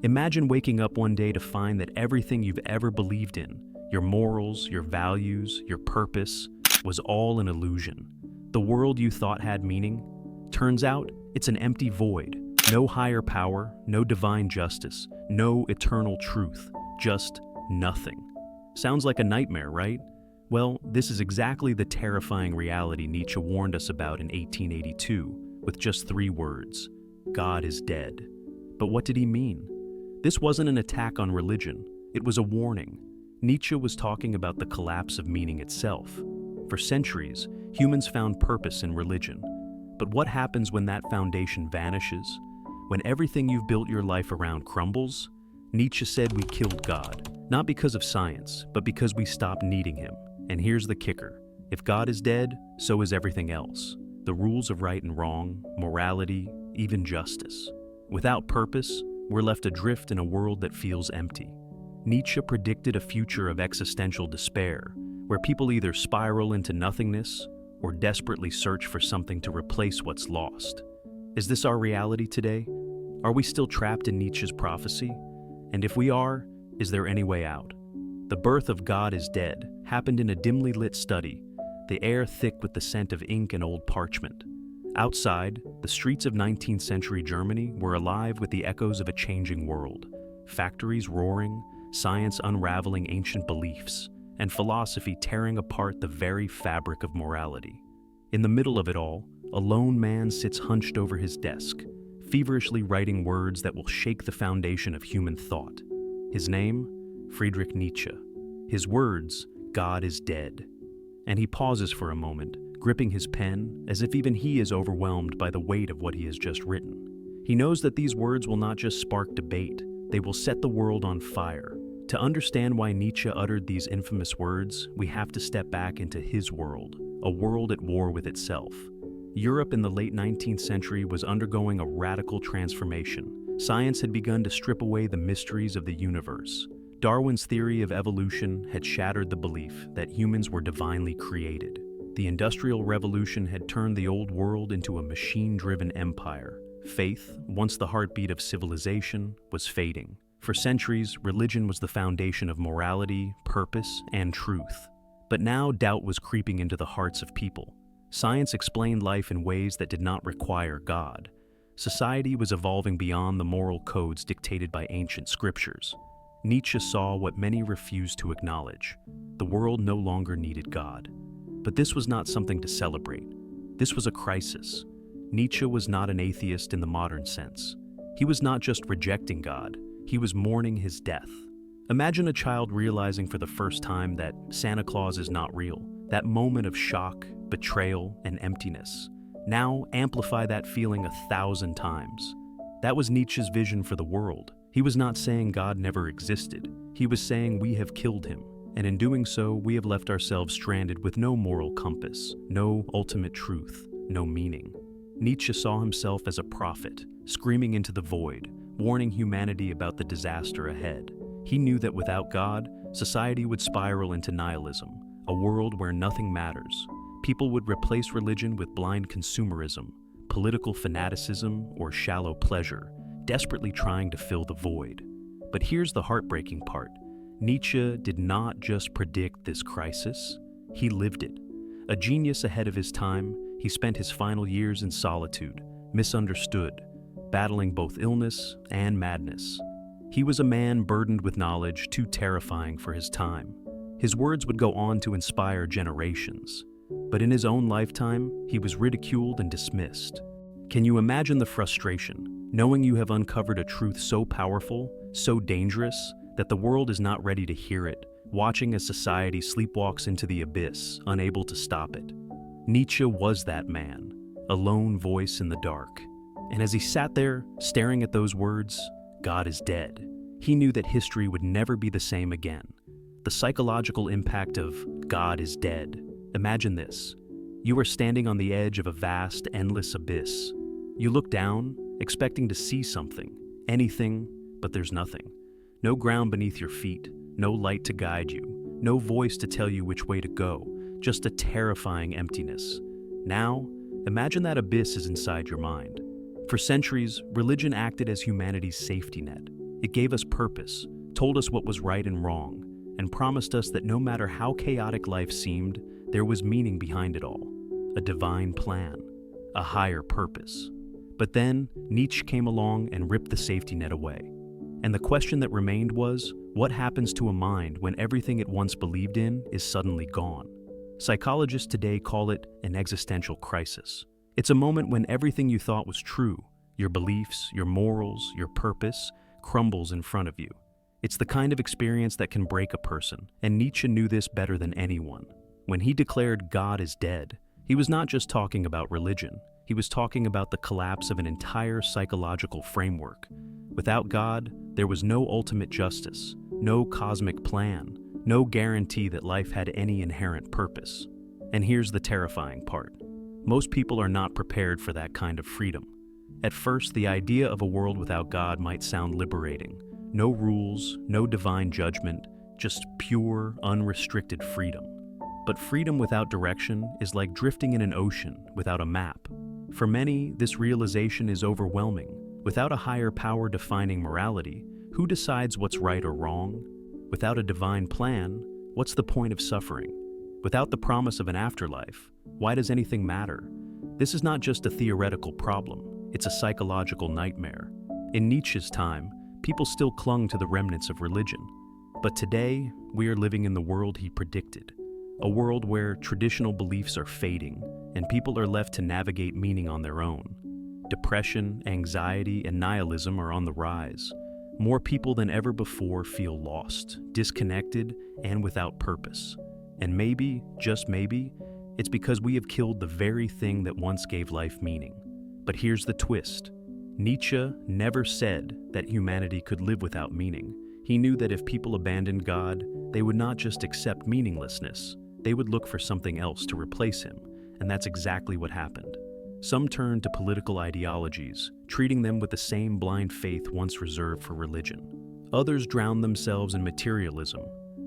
Imagine waking up one day to find that everything you've ever believed in, your morals, your values, your purpose, was all an illusion. The world you thought had meaning, turns out it's an empty void. No higher power, no divine justice, no eternal truth, just nothing. Sounds like a nightmare, right? Well, this is exactly the terrifying reality Nietzsche warned us about in 1882, with just 3 words: God is dead. But what did he mean? This wasn't an attack on religion, it was a warning. Nietzsche was talking about the collapse of meaning itself. For centuries, humans found purpose in religion. But what happens when that foundation vanishes? When everything you've built your life around crumbles? Nietzsche said we killed God, not because of science, but because we stopped needing him. And here's the kicker: if God is dead, so is everything else. The rules of right and wrong, morality, even justice. Without purpose, we're left adrift in a world that feels empty. Nietzsche predicted a future of existential despair, where people either spiral into nothingness or desperately search for something to replace what's lost. Is this our reality today? Are we still trapped in Nietzsche's prophecy? And if we are, is there any way out? The birth of God is Dead happened in a dimly lit study, the air thick with the scent of ink and old parchment. Outside, the streets of 19th century Germany were alive with the echoes of a changing world. Factories roaring, science unraveling ancient beliefs, and philosophy tearing apart the very fabric of morality. In the middle of it all, a lone man sits hunched over his desk, feverishly writing words that will shake the foundation of human thought. His name? Friedrich Nietzsche. His words, God is dead. And he pauses for a moment, gripping his pen as if even he is overwhelmed by the weight of what he has just written. He knows that these words will not just spark debate, they will set the world on fire. To understand why Nietzsche uttered these infamous words, we have to step back into his world, a world at war with itself. Europe in the late 19th century was undergoing a radical transformation. Science had begun to strip away the mysteries of the universe. Darwin's theory of evolution had shattered the belief that humans were divinely created. The Industrial Revolution had turned the old world into a machine-driven empire. Faith, once the heartbeat of civilization, was fading. For centuries, religion was the foundation of morality, purpose, and truth. But now doubt was creeping into the hearts of people. Science explained life in ways that did not require God. Society was evolving beyond the moral codes dictated by ancient scriptures. Nietzsche saw what many refused to acknowledge. The world no longer needed God. But this was not something to celebrate. This was a crisis. Nietzsche was not an atheist in the modern sense. He was not just rejecting God, he was mourning his death. Imagine a child realizing for the first time that Santa Claus is not real. That moment of shock, betrayal, and emptiness. Now amplify that feeling 1,000 times. That was Nietzsche's vision for the world. He was not saying God never existed. He was saying we have killed him. And in doing so, we have left ourselves stranded with no moral compass, no ultimate truth, no meaning. Nietzsche saw himself as a prophet, screaming into the void, warning humanity about the disaster ahead. He knew that without God, society would spiral into nihilism, a world where nothing matters. People would replace religion with blind consumerism, political fanaticism, or shallow pleasure, desperately trying to fill the void. But here's the heartbreaking part. Nietzsche did not just predict this crisis, he lived it. A genius ahead of his time, he spent his final years in solitude, misunderstood, battling both illness and madness. He was a man burdened with knowledge too terrifying for his time. His words would go on to inspire generations. But in his own lifetime, he was ridiculed and dismissed. Can you imagine the frustration, knowing you have uncovered a truth so powerful, so dangerous, that the world is not ready to hear it, watching as society sleepwalks into the abyss, unable to stop it? Nietzsche was that man, a lone voice in the dark. And as he sat there, staring at those words, God is dead, he knew that history would never be the same again. The psychological impact of God is dead. Imagine this. You are standing on the edge of a vast, endless abyss. You look down, expecting to see something, anything, but there's nothing. No ground beneath your feet, no light to guide you, no voice to tell you which way to go, just a terrifying emptiness. Now, imagine that abyss is inside your mind. For centuries, religion acted as humanity's safety net. It gave us purpose, told us what was right and wrong, and promised us that no matter how chaotic life seemed, there was meaning behind it all, a divine plan, a higher purpose. But then, Nietzsche came along and ripped the safety net away. And the question that remained was, what happens to a mind when everything it once believed in is suddenly gone? Psychologists today call it an existential crisis. It's a moment when everything you thought was true, your beliefs, your morals, your purpose, crumbles in front of you. It's the kind of experience that can break a person, and Nietzsche knew this better than anyone. When he declared God is dead, he was not just talking about religion. He was talking about the collapse of an entire psychological framework. Without God, there was no ultimate justice, no cosmic plan, no guarantee that life had any inherent purpose. And here's the terrifying part. Most people are not prepared for that kind of freedom. At first, the idea of a world without God might sound liberating. No rules, no divine judgment, just pure, unrestricted freedom. But freedom without direction is like drifting in an ocean without a map. For many, this realization is overwhelming. Without a higher power defining morality, who decides what's right or wrong? Without a divine plan, what's the point of suffering? Without the promise of an afterlife, why does anything matter? This is not just a theoretical problem, it's a psychological nightmare. In Nietzsche's time, people still clung to the remnants of religion. But today, we are living in the world he predicted. A world where traditional beliefs are fading, and people are left to navigate meaning on their own. Depression, anxiety, and nihilism are on the rise. More people than ever before feel lost, disconnected, and without purpose. And maybe, just maybe, it's because we have killed the very thing that once gave life meaning. But here's the twist. Nietzsche never said that humanity could live without meaning. He knew that if people abandoned God, they would not just accept meaninglessness, they would look for something else to replace him, and that's exactly what happened. Some turned to political ideologies, treating them with the same blind faith once reserved for religion. Others drowned themselves in materialism,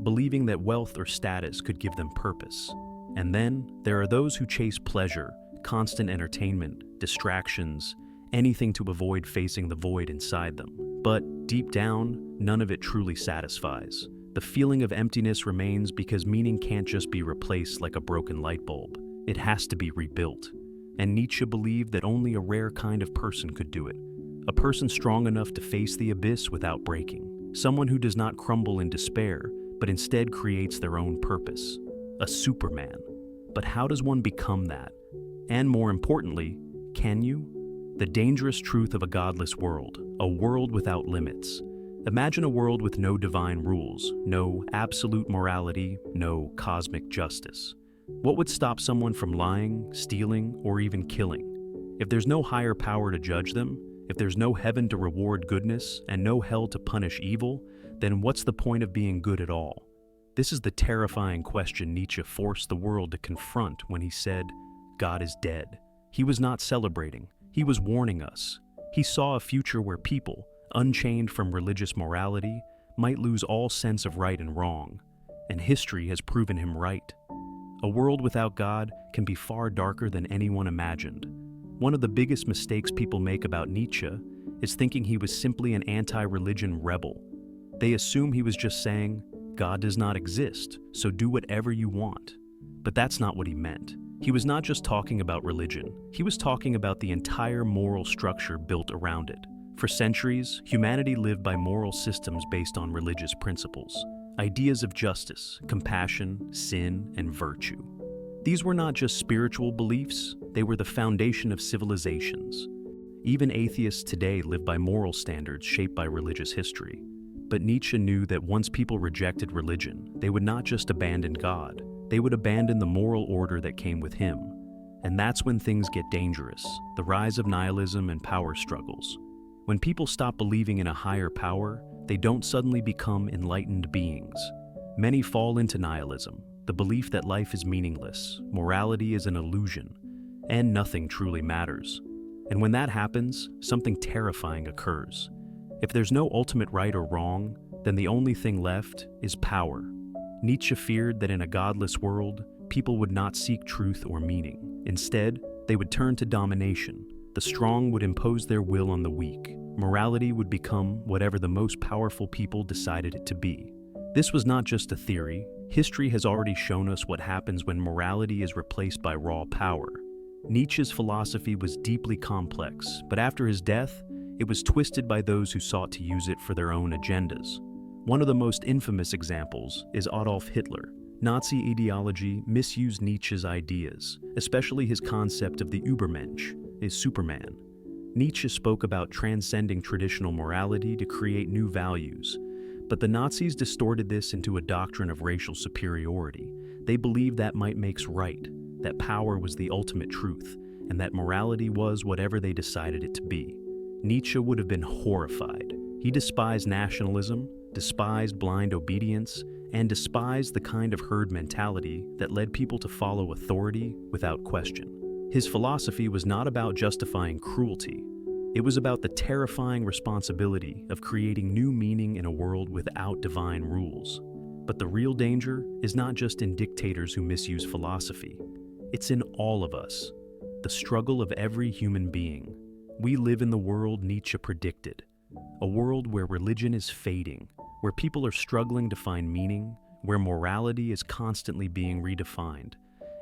believing that wealth or status could give them purpose. And then, there are those who chase pleasure, constant entertainment, distractions, anything to avoid facing the void inside them. But, deep down, none of it truly satisfies. The feeling of emptiness remains because meaning can't just be replaced like a broken light bulb. It has to be rebuilt. And Nietzsche believed that only a rare kind of person could do it. A person strong enough to face the abyss without breaking. Someone who does not crumble in despair, but instead creates their own purpose. A superman. But how does one become that? And more importantly, can you? The dangerous truth of a godless world, a world without limits. Imagine a world with no divine rules, no absolute morality, no cosmic justice. What would stop someone from lying, stealing, or even killing? If there's no higher power to judge them, if there's no heaven to reward goodness and no hell to punish evil, then what's the point of being good at all? This is the terrifying question Nietzsche forced the world to confront when he said, God is dead. He was not celebrating, he was warning us. He saw a future where people, unchained from religious morality, might lose all sense of right and wrong, and history has proven him right. A world without God can be far darker than anyone imagined. One of the biggest mistakes people make about Nietzsche is thinking he was simply an anti-religion rebel. They assume he was just saying, God does not exist, so do whatever you want. But that's not what he meant. He was not just talking about religion, he was talking about the entire moral structure built around it. For centuries, humanity lived by moral systems based on religious principles. Ideas of justice, compassion, sin, and virtue. These were not just spiritual beliefs, they were the foundation of civilizations. Even atheists today live by moral standards shaped by religious history. But Nietzsche knew that once people rejected religion, they would not just abandon God, they would abandon the moral order that came with him. And that's when things get dangerous, the rise of nihilism and power struggles. When people stop believing in a higher power, they don't suddenly become enlightened beings. Many fall into nihilism, the belief that life is meaningless, morality is an illusion, and nothing truly matters. And when that happens, something terrifying occurs. If there's no ultimate right or wrong, then the only thing left is power. Nietzsche feared that in a godless world, people would not seek truth or meaning. Instead, they would turn to domination. The strong would impose their will on the weak. Morality would become whatever the most powerful people decided it to be. This was not just a theory. History has already shown us what happens when morality is replaced by raw power. Nietzsche's philosophy was deeply complex, but after his death, it was twisted by those who sought to use it for their own agendas. One of the most infamous examples is Adolf Hitler. Nazi ideology misused Nietzsche's ideas, especially his concept of the Übermensch, a superman. Nietzsche spoke about transcending traditional morality to create new values, but the Nazis distorted this into a doctrine of racial superiority. They believed that might makes right, that power was the ultimate truth, and that morality was whatever they decided it to be. Nietzsche would have been horrified. He despised nationalism, despised blind obedience, and despised the kind of herd mentality that led people to follow authority without question. His philosophy was not about justifying cruelty. It was about the terrifying responsibility of creating new meaning in a world without divine rules. But the real danger is not just in dictators who misuse philosophy. It's in all of us, the struggle of every human being. We live in the world Nietzsche predicted, a world where religion is fading, where people are struggling to find meaning, where morality is constantly being redefined.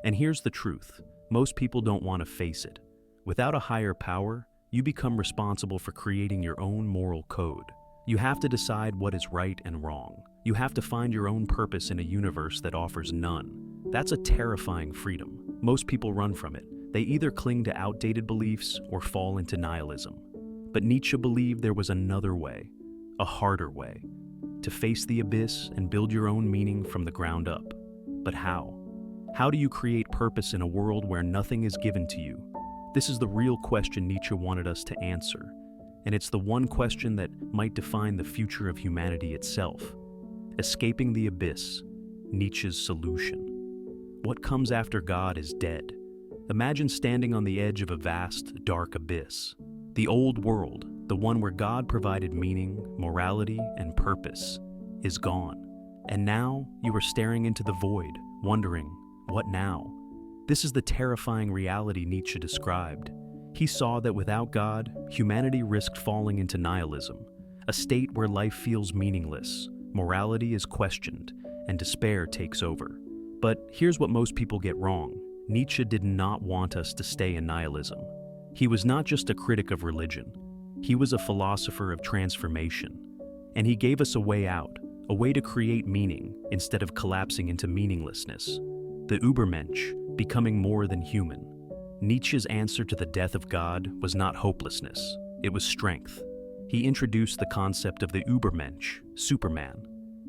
And here's the truth, most people don't want to face it. Without a higher power, you become responsible for creating your own moral code. You have to decide what is right and wrong. You have to find your own purpose in a universe that offers none. That's a terrifying freedom. Most people run from it. They either cling to outdated beliefs or fall into nihilism. But Nietzsche believed there was another way, a harder way, to face the abyss and build your own meaning from the ground up. But how? How do you create purpose in a world where nothing is given to you? This is the real question Nietzsche wanted us to answer, and it's the one question that might define the future of humanity itself. Escaping the abyss, Nietzsche's solution. What comes after God is dead. Imagine standing on the edge of a vast, dark abyss. The old world, the one where God provided meaning, morality, and purpose, is gone. And now you are staring into the void, wondering, what now? This is the terrifying reality Nietzsche described. He saw that without God, humanity risked falling into nihilism, a state where life feels meaningless, morality is questioned, and despair takes over. But here's what most people get wrong. Nietzsche did not want us to stay in nihilism. He was not just a critic of religion. He was a philosopher of transformation. And he gave us a way out, a way to create meaning instead of collapsing into meaninglessness. The Übermensch, becoming more than human. Nietzsche's answer to the death of God was not hopelessness, it was strength. He introduced the concept of the Übermensch, superman,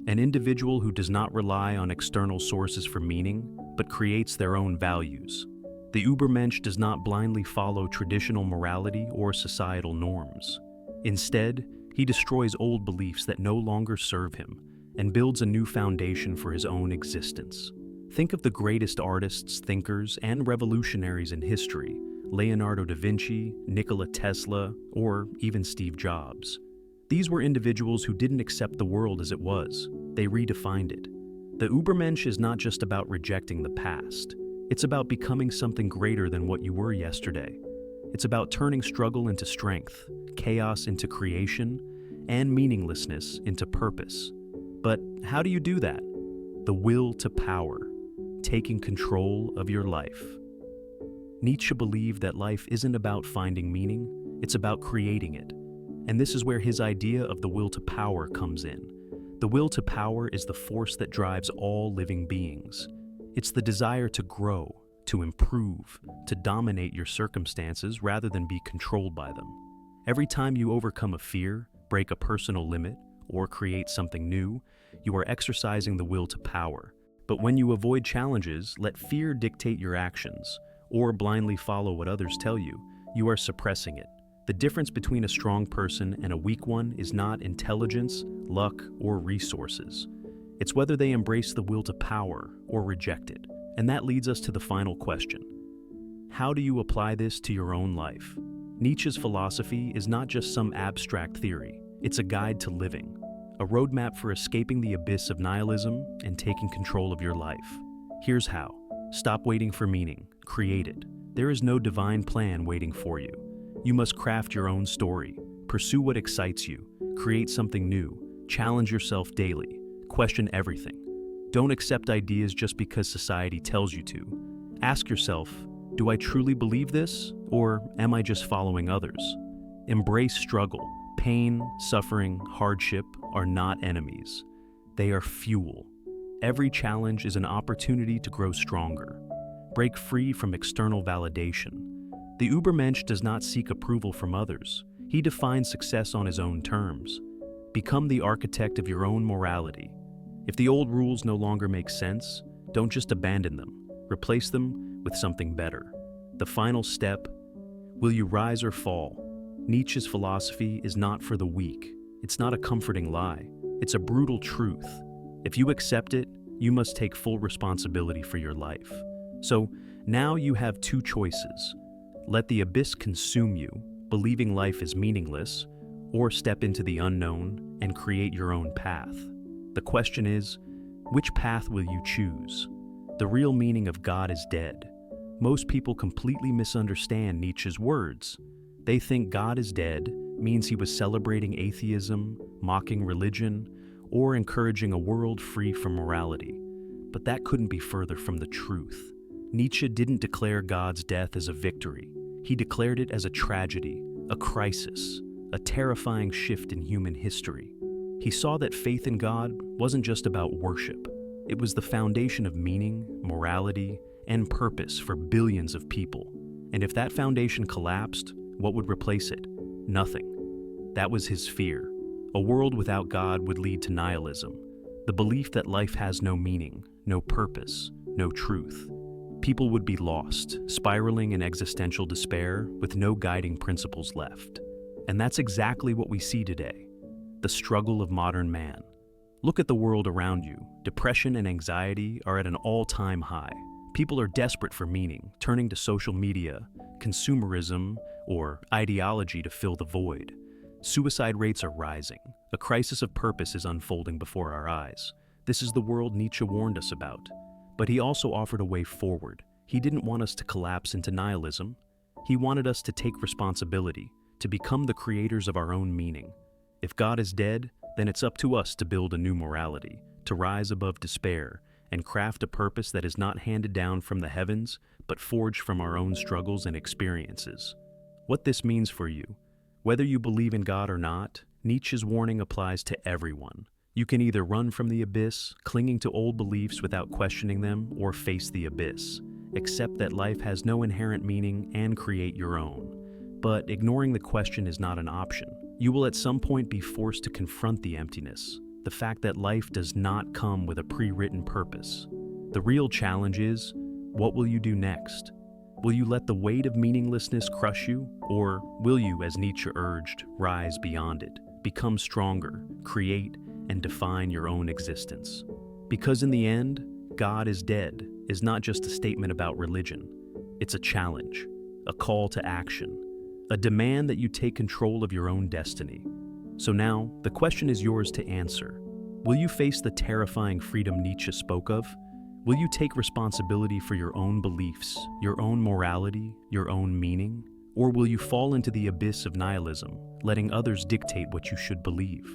an individual who does not rely on external sources for meaning, but creates their own values. The Übermensch does not blindly follow traditional morality or societal norms. Instead, he destroys old beliefs that no longer serve him and builds a new foundation for his own existence. Think of the greatest artists, thinkers, and revolutionaries in history: Leonardo da Vinci, Nikola Tesla, or even Steve Jobs. These were individuals who didn't accept the world as it was. They redefined it. The Übermensch is not just about rejecting the past. It's about becoming something greater than what you were yesterday. It's about turning struggle into strength, chaos into creation, and meaninglessness into purpose. But how do you do that? The will to power, taking control of your life. Nietzsche believed that life isn't about finding meaning, it's about creating it. And this is where his idea of the will to power comes in. The will to power is the force that drives all living beings. It's the desire to grow, to improve, to dominate your circumstances rather than be controlled by them. Every time you overcome a fear, break a personal limit, or create something new, you are exercising the will to power. But when you avoid challenges, let fear dictate your actions, or blindly follow what others tell you, you are suppressing it. The difference between a strong person and a weak one is not intelligence, luck, or resources. It's whether they embrace the will to power or reject it. And that leads us to the final question. How do you apply this to your own life? Nietzsche's philosophy is not just some abstract theory. It's a guide to living, a roadmap for escaping the abyss of nihilism and taking control of your life. Here's how. Stop waiting for meaning. Create it. There is no divine plan waiting for you. You must craft your own story, Pursue what excites you, create something new, challenge yourself daily, question everything. Don't accept ideas just because society tells you to. Ask yourself, do I truly believe this, or am I just following others? Embrace struggle. Pain, suffering, hardship are not enemies. They are fuel. Every challenge is an opportunity to grow stronger. Break free from external validation. The Übermensch does not seek approval from others. He defines success on his own terms. Become the architect of your own morality. If the old rules no longer make sense, don't just abandon them. Replace them with something better. The final step: will you rise or fall? Nietzsche's philosophy is not for the weak. It's not a comforting lie. It's a brutal truth. If you accept it, you must take full responsibility for your life. So now you have two choices. Let the abyss consume you, believing life is meaningless, or step into the unknown and create your own path. The question is, which path will you choose? The real meaning of God is dead. Most people completely misunderstand Nietzsche's words. They think God is dead means he was celebrating atheism, mocking religion, or encouraging a world free from morality. But that couldn't be further from the truth. Nietzsche didn't declare God's death as a victory. He declared it as a tragedy, a crisis, a terrifying shift in human history. He saw that faith in God wasn't just about worship. It was the foundation of meaning, morality, and purpose for billions of people. And if that foundation collapsed, what would replace it? Nothing. That was his fear. A world without God would lead to nihilism, the belief that life has no meaning, no purpose, no truth. People would be lost, spiraling in existential despair with no guiding principles left. And that's exactly what we see today, the struggle of modern man. Look at the world around you. Depression and anxiety are at an all-time high. People are desperate for meaning, turning to social media, consumerism, or ideology to fill the void. Suicide rates are rising. A crisis of purpose is unfolding before our eyes. This is the world Nietzsche warned us about. But he also offered a way forward. He didn't want us to collapse into nihilism. He wanted us to take responsibility, to become the creators of our own meaning. If God is dead, then it's up to us to build a new morality, to rise above despair, and craft a purpose that is not handed down from the heavens, but forged from our own struggles and experiences. What this means for you, whether you believe in God or not, Nietzsche's warning applies to everyone. You can either run from the abyss, clinging to old beliefs without questioning them, or face the abyss. Accept that life has no inherent meaning and create your own. But ignoring the question is not an option. You will at some point be forced to confront the emptiness, the fact that life does not come with a pre-written purpose. The real challenge is, what will you do next? Will you let the weight of meaninglessness crush you, or will you, as Nietzsche urged, rise beyond it, become stronger, create, and define your own existence? Because in the end, God is dead is not just a statement about religion. It's a challenge, a call to action, a demand that you take control of your own destiny. So now, the question is yours to answer. Will you face the terrifying freedom Nietzsche spoke of? Will you take responsibility for your own beliefs, your own morality, your own meaning? Or will you fall into the abyss of nihilism, letting others dictate what you should believe?